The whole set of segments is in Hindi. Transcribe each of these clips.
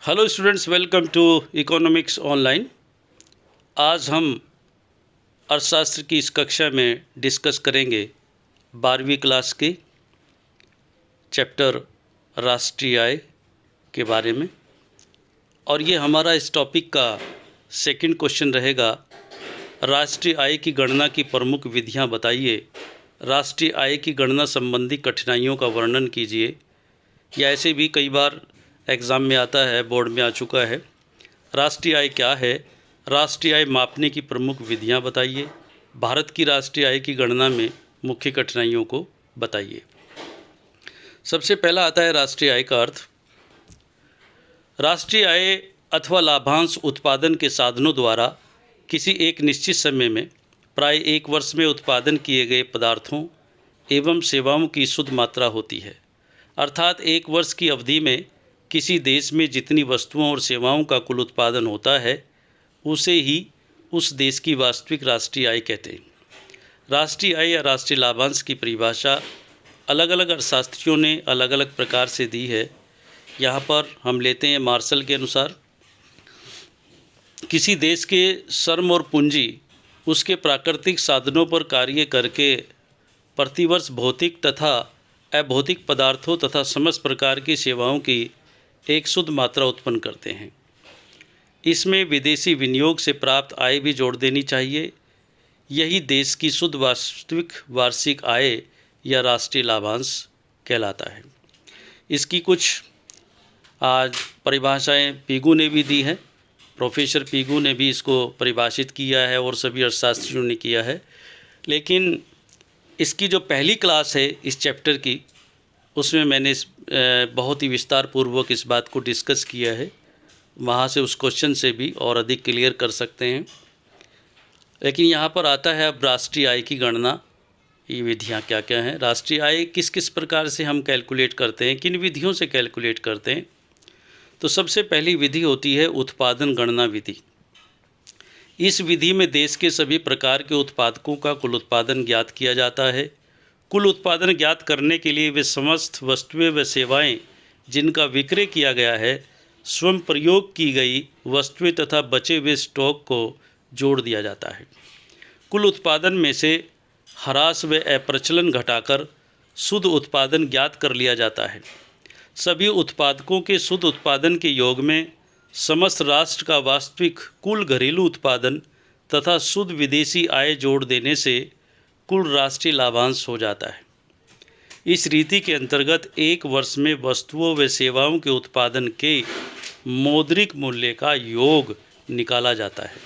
Hello students, welcome to economics online. आज हम अर्थशास्त्र की इस कक्षा में डिस्कस करेंगे 12वीं क्लास के चैप्टर राष्ट्रीय आय के बारे में। और ये हमारा इस टॉपिक का सेकंड क्वेश्चन रहेगा। राष्ट्रीय आय की गणना की प्रमुख विधियां बताइए। राष्ट्रीय आय की गणना संबंधी कठिनाइयों का वर्णन कीजिए। या ऐसे भी कई बार एग्ज़ाम में आता है, बोर्ड में आ चुका है। राष्ट्रीय आय क्या है? राष्ट्रीय आय मापने की प्रमुख विधियां बताइए। भारत की राष्ट्रीय आय की गणना में मुख्य कठिनाइयों को बताइए। सबसे पहला आता है राष्ट्रीय आय का अर्थ। राष्ट्रीय आय अथवा लाभांश उत्पादन के साधनों द्वारा किसी एक निश्चित समय में प्राय एक वर्ष में उत्पादन किए गए पदार्थों एवं सेवाओं की शुद्ध मात्रा होती है। अर्थात एक वर्ष की अवधि में किसी देश में जितनी वस्तुओं और सेवाओं का कुल उत्पादन होता है उसे ही उस देश की वास्तविक राष्ट्रीय आय कहते हैं। राष्ट्रीय आय या राष्ट्रीय लाभांश की परिभाषा अलग अलग अर्थशास्त्रियों ने अलग अलग प्रकार से दी है। यहाँ पर हम लेते हैं मार्शल के अनुसार, किसी देश के श्रम और पूंजी उसके प्राकृतिक साधनों पर कार्य करके प्रतिवर्ष भौतिक तथा अभौतिक पदार्थों तथा समस्त प्रकार की सेवाओं की एक शुद्ध मात्रा उत्पन्न करते हैं। इसमें विदेशी विनियोग से प्राप्त आय भी जोड़ देनी चाहिए। यही देश की शुद्ध वास्तविक वार्षिक आय या राष्ट्रीय लाभांश कहलाता है। इसकी कुछ आज परिभाषाएं पीगू ने भी दी हैं। प्रोफेसर पीगू ने भी इसको परिभाषित किया है और सभी अर्थशास्त्रियों ने किया है। लेकिन इसकी जो पहली क्लास है इस चैप्टर की, उसमें मैंने बहुत ही विस्तार पूर्वक इस बात को डिस्कस किया है। वहाँ से उस क्वेश्चन से भी और अधिक क्लियर कर सकते हैं। लेकिन यहाँ पर आता है अब राष्ट्रीय आय की गणना, ये विधियाँ क्या क्या हैं। राष्ट्रीय आय किस किस प्रकार से हम कैलकुलेट करते हैं, किन विधियों से कैलकुलेट करते हैं। तो सबसे पहली विधि होती है उत्पादन गणना विधि। इस विधि में देश के सभी प्रकार के उत्पादकों का कुल उत्पादन ज्ञात किया जाता है। कुल उत्पादन ज्ञात करने के लिए वे समस्त वस्तुएं व सेवाएं जिनका विक्रय किया गया है, स्वयं प्रयोग की गई वस्तुएं तथा बचे हुए स्टॉक को जोड़ दिया जाता है। कुल उत्पादन में से ह्रास व अप्रचलन घटाकर शुद्ध उत्पादन ज्ञात कर लिया जाता है। सभी उत्पादकों के शुद्ध उत्पादन के योग में समस्त राष्ट्र का वास्तविक कुल घरेलू उत्पादन तथा शुद्ध विदेशी आय जोड़ देने से कुल राष्ट्रीय लाभांश हो जाता है। इस रीति के अंतर्गत एक वर्ष में वस्तुओं व सेवाओं के उत्पादन के मौद्रिक मूल्य का योग निकाला जाता है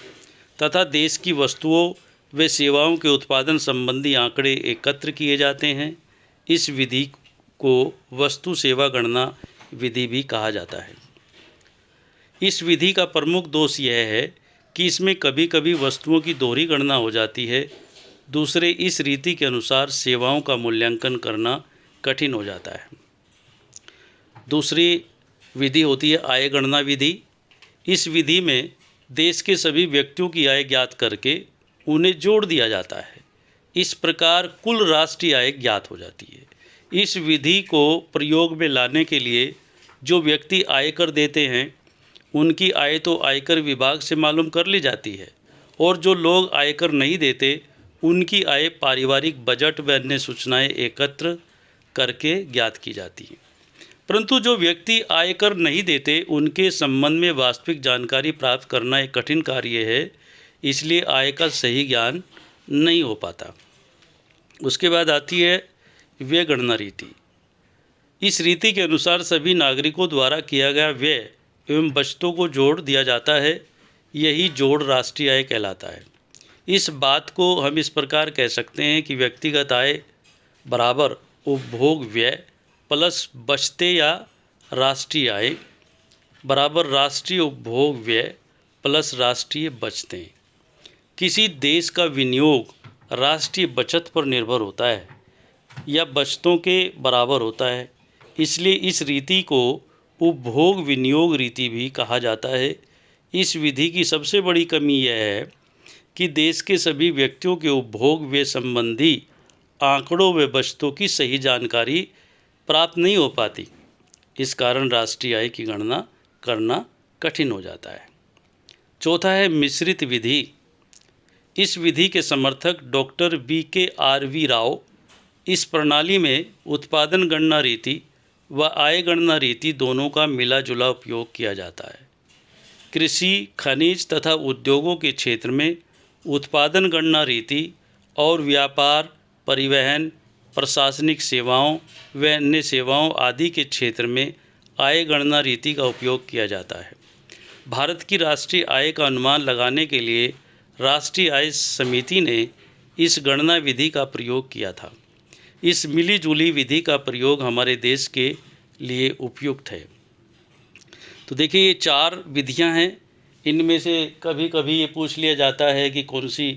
तथा देश की वस्तुओं व सेवाओं के उत्पादन संबंधी आंकड़े एकत्र किए जाते हैं। इस विधि को वस्तु सेवा गणना विधि भी कहा जाता है। इस विधि का प्रमुख दोष यह है कि इसमें कभी कभी वस्तुओं की दोहरी गणना हो जाती है। दूसरे, इस रीति के अनुसार सेवाओं का मूल्यांकन करना कठिन हो जाता है। दूसरी विधि होती है आय गणना विधि। इस विधि में देश के सभी व्यक्तियों की आय ज्ञात करके उन्हें जोड़ दिया जाता है। इस प्रकार कुल राष्ट्रीय आय ज्ञात हो जाती है। इस विधि को प्रयोग में लाने के लिए जो व्यक्ति आयकर देते हैं उनकी आय तो आयकर विभाग से मालूम कर ली जाती है, और जो लोग आयकर नहीं देते उनकी आय पारिवारिक बजट व अन्य सूचनाएं एकत्र करके ज्ञात की जाती है। परंतु जो व्यक्ति आयकर नहीं देते उनके संबंध में वास्तविक जानकारी प्राप्त करना एक कठिन कार्य है, इसलिए आय का सही ज्ञान नहीं हो पाता। उसके बाद आती है व्यय गणना रीति। इस रीति के अनुसार सभी नागरिकों द्वारा किया गया व्यय एवं बचतों को जोड़ दिया जाता है। यही जोड़ राष्ट्रीय आय कहलाता है। इस बात को हम इस प्रकार कह सकते हैं कि व्यक्तिगत आय बराबर उपभोग व्यय प्लस बचतें या राष्ट्रीय आय बराबर राष्ट्रीय उपभोग व्यय प्लस राष्ट्रीय बचतें। किसी देश का विनियोग राष्ट्रीय बचत पर निर्भर होता है या बचतों के बराबर होता है, इसलिए इस रीति को उपभोग विनियोग रीति भी कहा जाता है। इस विधि की सबसे बड़ी कमी यह है कि देश के सभी व्यक्तियों के उपभोग व्यय संबंधी आंकड़ों व बचतों की सही जानकारी प्राप्त नहीं हो पाती। इस कारण राष्ट्रीय आय की गणना करना कठिन हो जाता है। चौथा है मिश्रित विधि। इस विधि के समर्थक डॉक्टर VKRV राव। इस प्रणाली में उत्पादन गणना रीति व आय गणना रीति दोनों का मिला जुला उपयोग किया जाता है। कृषि, खनिज तथा उद्योगों के क्षेत्र में उत्पादन गणना रीति और व्यापार, परिवहन, प्रशासनिक सेवाओं व अन्य सेवाओं आदि के क्षेत्र में आय गणना रीति का उपयोग किया जाता है। भारत की राष्ट्रीय आय का अनुमान लगाने के लिए राष्ट्रीय आय समिति ने इस गणना विधि का प्रयोग किया था। इस मिली जुली विधि का प्रयोग हमारे देश के लिए उपयुक्त है। तो देखिए, ये 4 विधियां हैं। इनमें से कभी कभी ये पूछ लिया जाता है कि कौन सी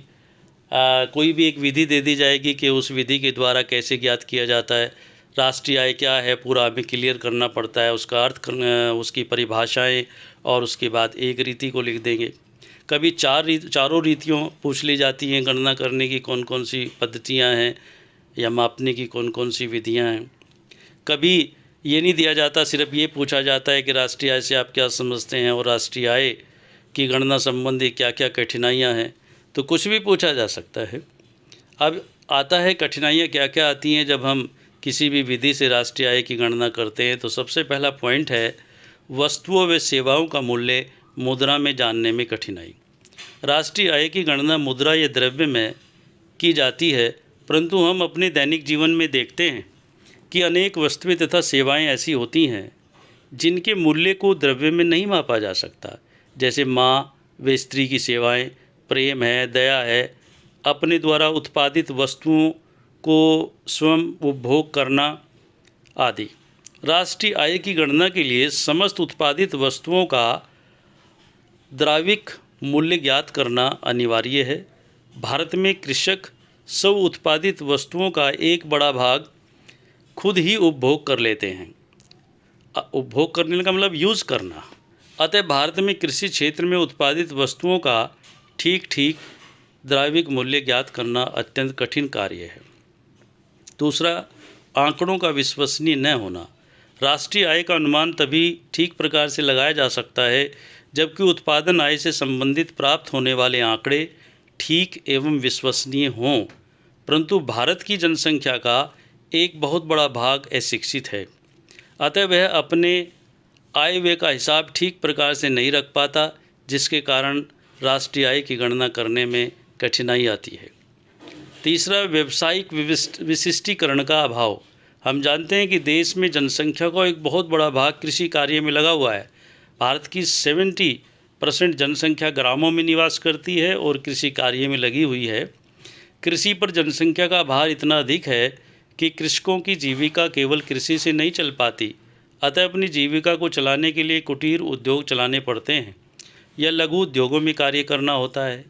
कोई भी एक विधि दे दी जाएगी कि उस विधि के द्वारा कैसे ज्ञात किया जाता है, राष्ट्रीय आय क्या है, पूरा हमें क्लियर करना पड़ता है, उसका अर्थ, उसकी परिभाषाएं, और उसके बाद एक रीति को लिख देंगे। कभी चारों रीतियों पूछ ली जाती हैं, गणना करने की कौन कौन सी पद्धतियाँ हैं या मापने की कौन कौन सी विधियाँ हैं। कभी ये नहीं दिया जाता, सिर्फ ये पूछा जाता है कि राष्ट्रीय आय से आप क्या समझते हैं और राष्ट्रीय आय की गणना संबंधी क्या क्या कठिनाइयाँ हैं। तो कुछ भी पूछा जा सकता है। अब आता है कठिनाइयाँ क्या क्या आती हैं जब हम किसी भी विधि से राष्ट्रीय आय की गणना करते हैं। तो सबसे पहला पॉइंट है वस्तुओं व सेवाओं का मूल्य मुद्रा में जानने में कठिनाई। राष्ट्रीय आय की गणना मुद्रा या द्रव्य में की जाती है, परंतु हम अपने दैनिक जीवन में देखते हैं कि अनेक वस्तुएं तथा सेवाएं ऐसी होती हैं जिनके मूल्य को द्रव्य में नहीं मापा जा सकता, जैसे माँ व स्त्री की सेवाएं, प्रेम है, दया है, अपने द्वारा उत्पादित वस्तुओं को स्वयं उपभोग करना आदि। राष्ट्रीय आय की गणना के लिए समस्त उत्पादित वस्तुओं का द्रव्यिक मूल्य ज्ञात करना अनिवार्य है। भारत में कृषक सब उत्पादित वस्तुओं का एक बड़ा भाग खुद ही उपभोग कर लेते हैं। उपभोग करने का मतलब यूज़ करना। अतः भारत में कृषि क्षेत्र में उत्पादित वस्तुओं का ठीक द्रव्यिक मूल्य ज्ञात करना अत्यंत कठिन कार्य है। दूसरा, आंकड़ों का विश्वसनीय न होना। राष्ट्रीय आय का अनुमान तभी ठीक प्रकार से लगाया जा सकता है जबकि उत्पादन आय से संबंधित प्राप्त होने वाले आंकड़े ठीक एवं विश्वसनीय हों, परंतु भारत की जनसंख्या का एक बहुत बड़ा भाग अशिक्षित है। अतः वह अपने आय व्यय का हिसाब ठीक प्रकार से नहीं रख पाता, जिसके कारण राष्ट्रीय आय की गणना करने में कठिनाई आती है। तीसरा, व्यावसायिक विशिष्टीकरण का अभाव। हम जानते हैं कि देश में जनसंख्या का एक बहुत बड़ा भाग कृषि कार्य में लगा हुआ है। भारत की 70% जनसंख्या ग्रामों में निवास करती है और कृषि कार्य में लगी हुई है। कृषि पर जनसंख्या का भार इतना अधिक है कि कृषकों की जीविका केवल कृषि से नहीं चल पाती, अतः अपनी जीविका को चलाने के लिए कुटीर उद्योग चलाने पड़ते हैं या लघु उद्योगों में कार्य करना होता है।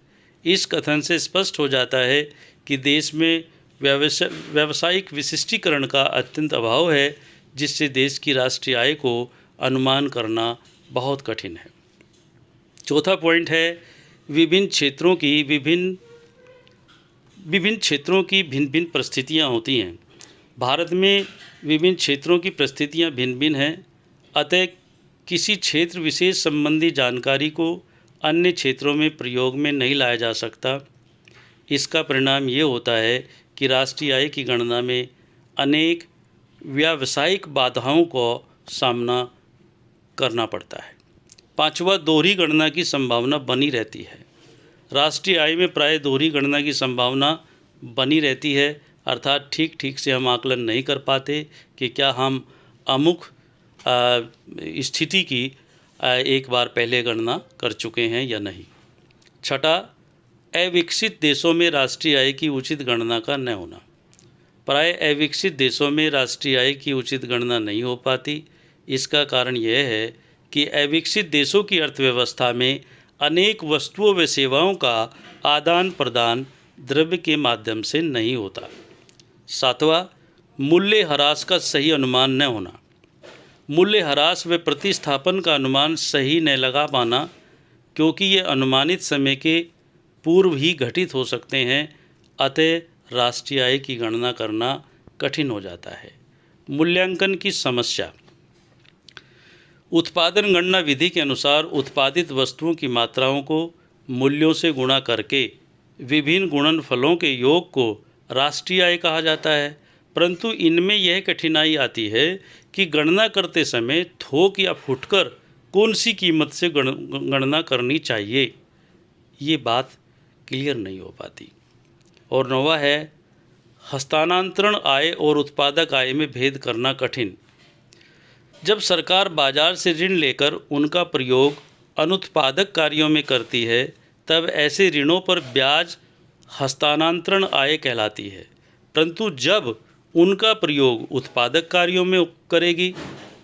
इस कथन से स्पष्ट हो जाता है कि देश में व्यावसायिक विशिष्टीकरण का अत्यंत अभाव है, जिससे देश की राष्ट्रीय आय को अनुमान करना बहुत कठिन है। चौथा पॉइंट है विभिन्न क्षेत्रों की भिन्न भिन्न परिस्थितियाँ होती हैं। भारत में विभिन्न क्षेत्रों की परिस्थितियाँ भिन्न भिन्न हैं, अतः किसी क्षेत्र विशेष संबंधी जानकारी को अन्य क्षेत्रों में प्रयोग में नहीं लाया जा सकता। इसका परिणाम ये होता है कि राष्ट्रीय आय की गणना में अनेक व्यावसायिक बाधाओं को सामना करना पड़ता है। पांचवा, दोहरी गणना की संभावना बनी रहती है। राष्ट्रीय आय में प्राय दोहरी गणना की संभावना बनी रहती है, अर्थात ठीक से हम आकलन नहीं कर पाते कि क्या हम अमुक स्थिति की एक बार पहले गणना कर चुके हैं या नहीं। छठा, अविकसित देशों में राष्ट्रीय आय की उचित गणना का न होना। प्राय अविकसित देशों में राष्ट्रीय आय की उचित गणना नहीं हो पाती। इसका कारण यह है कि अविकसित देशों की अर्थव्यवस्था में अनेक वस्तुओं व सेवाओं का आदान प्रदान द्रव्य के माध्यम से नहीं होता। सातवां, मूल्य ह्रास का सही अनुमान न होना। मूल्य ह्रास व प्रतिस्थापन का अनुमान सही न लगा पाना, क्योंकि ये अनुमानित समय के पूर्व ही घटित हो सकते हैं, अतः राष्ट्रीय आय की गणना करना कठिन हो जाता है। मूल्यांकन की समस्या। उत्पादन गणना विधि के अनुसार उत्पादित वस्तुओं की मात्राओं को मूल्यों से गुणा करके विभिन्न गुणनफलों के योग को राष्ट्रीय आय कहा जाता है। परंतु इनमें यह कठिनाई आती है कि गणना करते समय थोक या फुटकर कौन सी कीमत से गणना करनी चाहिए, ये बात क्लियर नहीं हो पाती। और 9वां है हस्तांतरण आय और उत्पादक आय में भेद करना कठिन। जब सरकार बाजार से ऋण लेकर उनका प्रयोग अनुत्पादक कार्यों में करती है तब ऐसे ऋणों पर ब्याज हस्तांतरण आय कहलाती है। परंतु जब उनका प्रयोग उत्पादक कार्यों में करेगी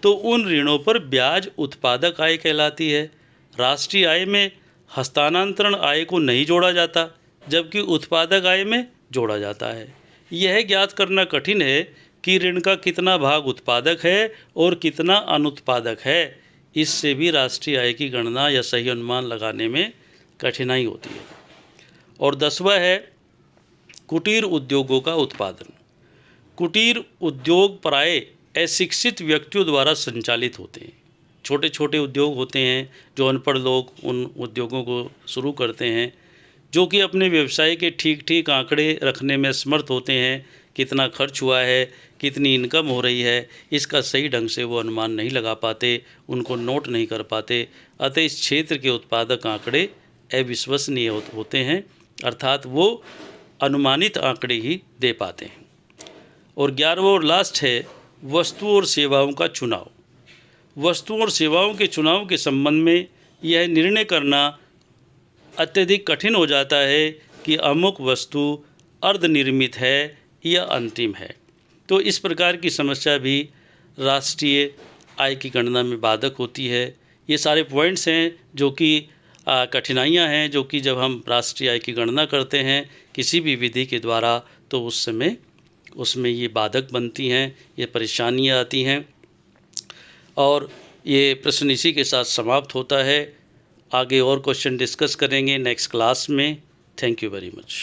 तो उन ऋणों पर ब्याज उत्पादक आय कहलाती है। राष्ट्रीय आय में हस्तांतरण आय को नहीं जोड़ा जाता जबकि उत्पादक आय में जोड़ा जाता है। यह ज्ञात करना कठिन है कि ऋण का कितना भाग उत्पादक है और कितना अनुत्पादक है। इससे भी राष्ट्रीय आय की गणना या सही अनुमान लगाने में कठिनाई होती है। और 10वां है कुटीर उद्योगों का उत्पादन। कुटीर उद्योग प्राय अशिक्षित व्यक्तियों द्वारा संचालित होते हैं। छोटे छोटे उद्योग होते हैं जो अनपढ़ लोग उन उद्योगों को शुरू करते हैं, जो कि अपने व्यवसाय के ठीक आंकड़े रखने में समर्थ होते हैं। कितना खर्च हुआ है, कितनी इनकम हो रही है, इसका सही ढंग से वो अनुमान नहीं लगा पाते, उनको नोट नहीं कर पाते। अतः इस क्षेत्र के उत्पादक आंकड़े अविश्वसनीय होते हैं, अर्थात वो अनुमानित आंकड़े ही दे पाते हैं। और 11वां और लास्ट है वस्तुओं और सेवाओं का चुनाव। वस्तुओं और सेवाओं के चुनाव के संबंध में यह निर्णय करना अत्यधिक कठिन हो जाता है कि अमुक वस्तु अर्धनिर्मित है या अंतिम है। तो इस प्रकार की समस्या भी राष्ट्रीय आय की गणना में बाधक होती है। ये सारे पॉइंट्स हैं जो कि कठिनाइयाँ हैं जो कि जब हम राष्ट्रीय आय की गणना करते हैं किसी भी विधि के द्वारा तो उस समय उसमें ये बाधक बनती हैं, ये परेशानियाँ आती हैं। और ये प्रश्न इसी के साथ समाप्त होता है। आगे और क्वेश्चन डिस्कस करेंगे नेक्स्ट क्लास में। Thank you very much.